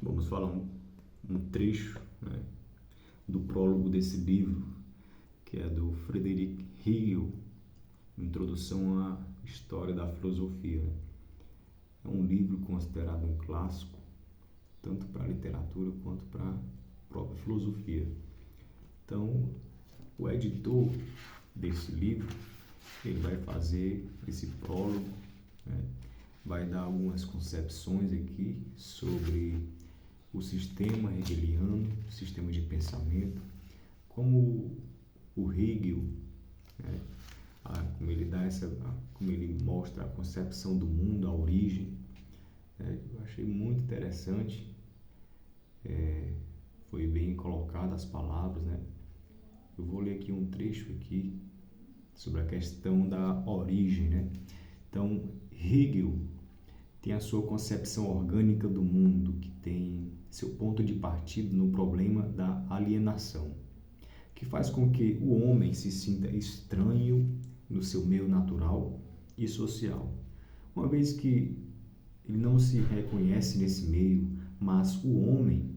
vamos falar um trecho, né, do prólogo desse livro, que é do Friedrich Hegel, Introdução à História da Filosofia. É um livro considerado um clássico, tanto para a literatura quanto para a própria filosofia. Então, o editor desse livro, ele vai fazer esse prólogo, né? Vai dar algumas concepções aqui sobre o sistema hegeliano, sistema de pensamento, como o Hegel, né? Como ele mostra a concepção do mundo, a origem, né? Eu achei muito interessante, foi bem colocado as palavras, né? Eu vou ler aqui um trecho aqui sobre a questão da origem, né? Então, Hegel tem a sua concepção orgânica do mundo, que tem seu ponto de partida no problema da alienação, que faz com que o homem se sinta estranho no seu meio natural e social. Uma vez que ele não se reconhece nesse meio, mas o homem,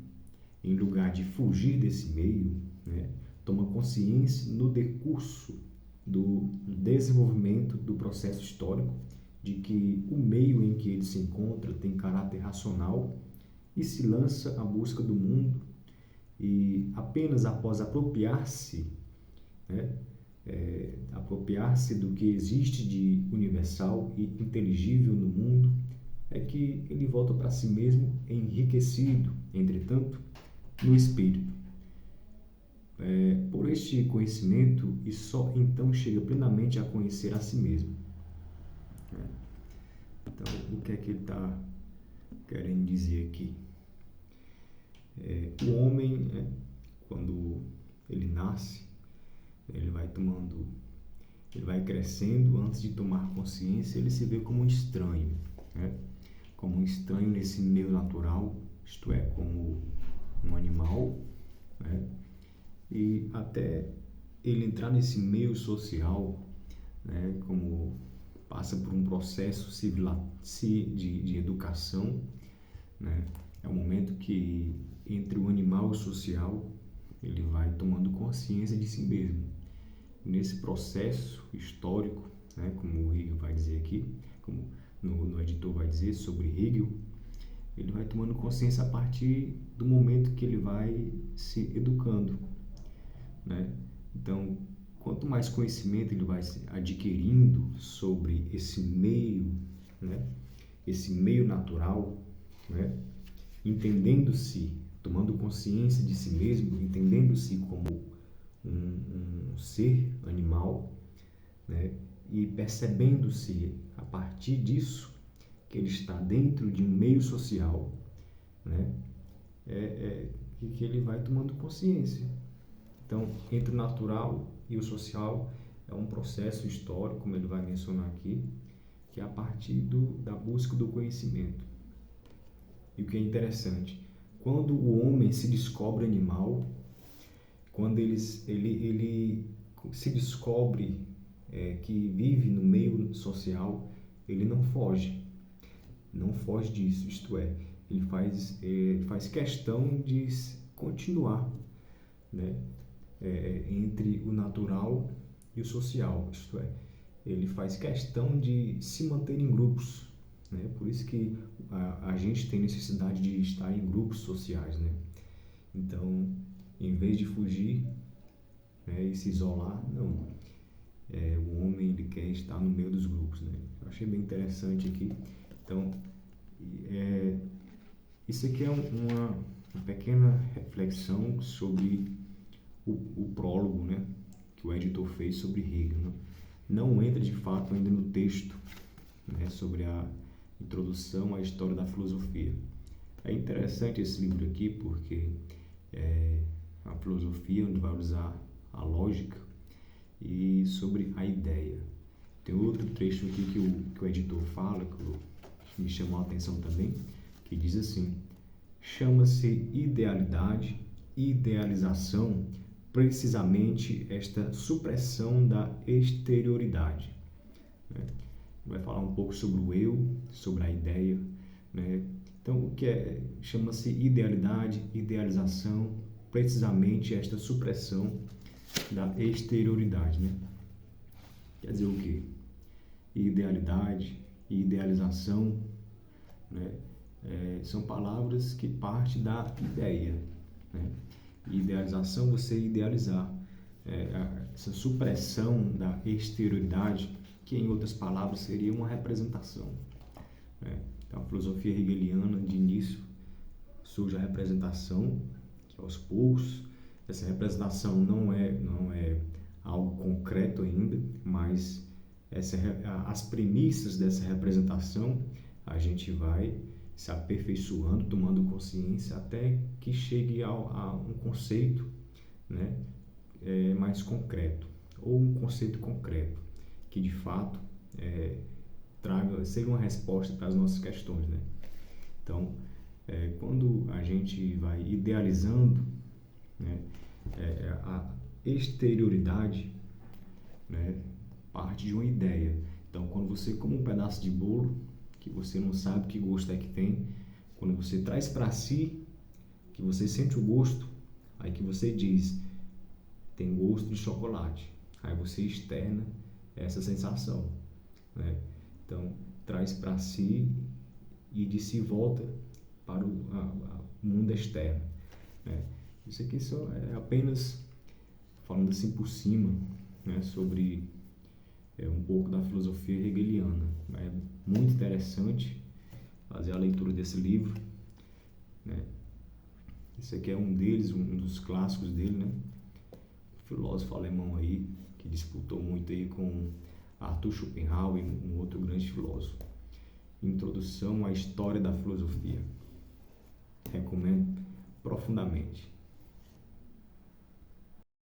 em lugar de fugir desse meio, né, toma consciência no decurso do desenvolvimento do processo histórico de que o meio em que ele se encontra tem caráter racional e se lança à busca do mundo, e apenas após apropriar-se, né, apropriar-se do que existe de universal e inteligível no mundo, é que ele volta para si mesmo enriquecido, entretanto, no espírito. Por este conhecimento, e só então chega plenamente a conhecer a si mesmo. Então, o que é que ele está querendo dizer aqui? O homem, quando ele nasce, ele vai crescendo. Antes de tomar consciência, ele se vê como um estranho, né? Como um estranho nesse meio natural, isto é, como um animal, né? E até ele entrar nesse meio social, né, como passa por um processo de educação, né? É um momento que, entre o animal e o social, ele vai tomando consciência de si mesmo. Nesse processo histórico, né, como o Hegel vai dizer aqui, como no editor vai dizer sobre Hegel, ele vai tomando consciência a partir do momento que ele vai se educando, né? Então, quanto mais conhecimento ele vai adquirindo sobre esse meio, né, esse meio natural, né, entendendo-se, tomando consciência de si mesmo, entendendo-se como um ser animal, né, e percebendo-se a partir disso que ele está dentro de um meio social, né, que ele vai tomando consciência. Então, entre o natural e o social é um processo histórico, como ele vai mencionar aqui, que é a partir da busca do conhecimento. E o que é interessante, quando o homem se descobre animal, quando ele se descobre que vive no meio social, ele não foge disso, isto é, ele faz questão de continuar, né, entre o natural e o social, isto é, ele faz questão de se manter em grupos, né? Por isso que a gente tem necessidade de estar em grupos sociais, né? Então, em vez de fugir, né, e se isolar, não. O homem, ele quer estar no meio dos grupos, né? Eu achei bem interessante aqui. Então, isso aqui é uma pequena reflexão sobre o prólogo, né, que o editor fez sobre Hegel, né? Não entra de fato ainda no texto, né, sobre a introdução à história da filosofia. É interessante esse livro aqui porque a filosofia, onde vai usar a lógica, e sobre a ideia. Tem outro trecho aqui que o editor fala, que me chamou a atenção também, que diz assim: chama-se idealidade, idealização, precisamente esta supressão da exterioridade, né? Vai falar um pouco sobre o eu, sobre a ideia, né? Então, o que chama-se idealidade, idealização, precisamente esta supressão da exterioridade, né? Quer dizer o quê? Idealidade e idealização, né? São palavras que partem da ideia, né? Idealização, você idealizar. Essa supressão da exterioridade, que em outras palavras seria uma representação, né? Então, a filosofia hegeliana, de início, surge a representação, que aos poucos, essa representação não é algo concreto ainda, mas as premissas dessa representação a gente vai se aperfeiçoando, tomando consciência até que chegue a um conceito, né, mais concreto, ou um conceito concreto, que de fato seja uma resposta para as nossas questões, né? Então, quando a gente vai idealizando, né, a exterioridade, né, parte de uma ideia. Então, quando você come um pedaço de bolo, que você não sabe que gosto é que tem, quando você traz para si, que você sente o gosto, aí que você diz, tem gosto de chocolate. Aí você externa essa sensação, né? Então, traz para si e de si volta para o mundo externo, né? Isso aqui só é apenas falando assim por cima, né, sobre um pouco da filosofia hegeliana. É muito interessante fazer a leitura desse livro, né? Esse aqui é um deles, um dos clássicos dele, né? Um filósofo alemão aí que disputou muito aí com Arthur Schopenhauer, um outro grande filósofo. Introdução à História da Filosofia. Recomendo profundamente.